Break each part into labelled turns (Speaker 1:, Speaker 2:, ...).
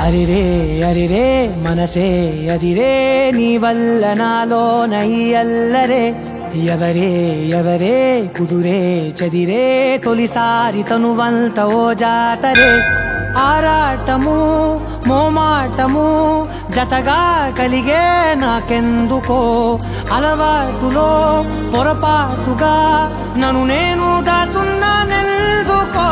Speaker 1: అరిరే అరిరే మనసే అరిరే నీ వల్ల నాలోన ఈ అల్లరే ఎవరే ఎవరే కుదురే చెదిరే తొలిసారి తనువంత ఓ జాతరే ఆరాటము మోమాటము జతగా కలిగే నాకెందుకో అలవాటులో పొరపాటుగా నన్ను నేను దాచున్నానెందుకో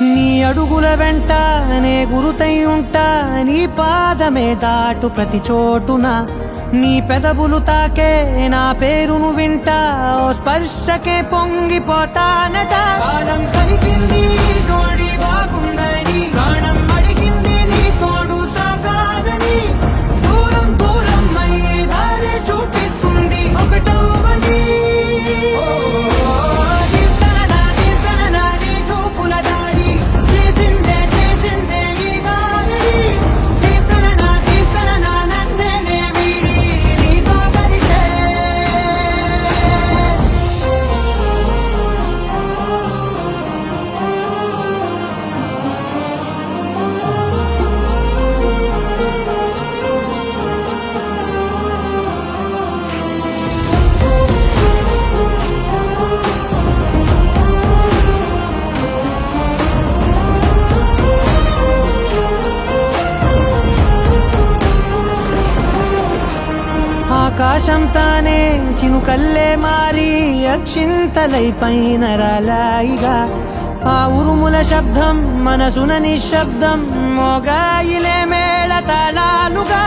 Speaker 1: నీ అడుగుల వెంట నే గురుతై ఉంటా నీ పాదమే దాటు ప్రతి చోటున నీ పెదవులు తాకే నా పేరును వింటా ఓ స్పర్శకే పొంగిపోతానట కాలం కలిగింది జోడి బాగుందని ప్రాణం అడిగింది నీ తోడు సాగాలని దూరం దూరం అయ్యే దారి చూపిస్తుంది ఒకటవని ఆకాశం తానే చినుకల్లే మారి అక్షింతలై పైన రాలాయిగా ఆ ఉరుముల శబ్దం మనసున నిశ్శబ్దం మోగాయిలే మేళ తాళాలుగా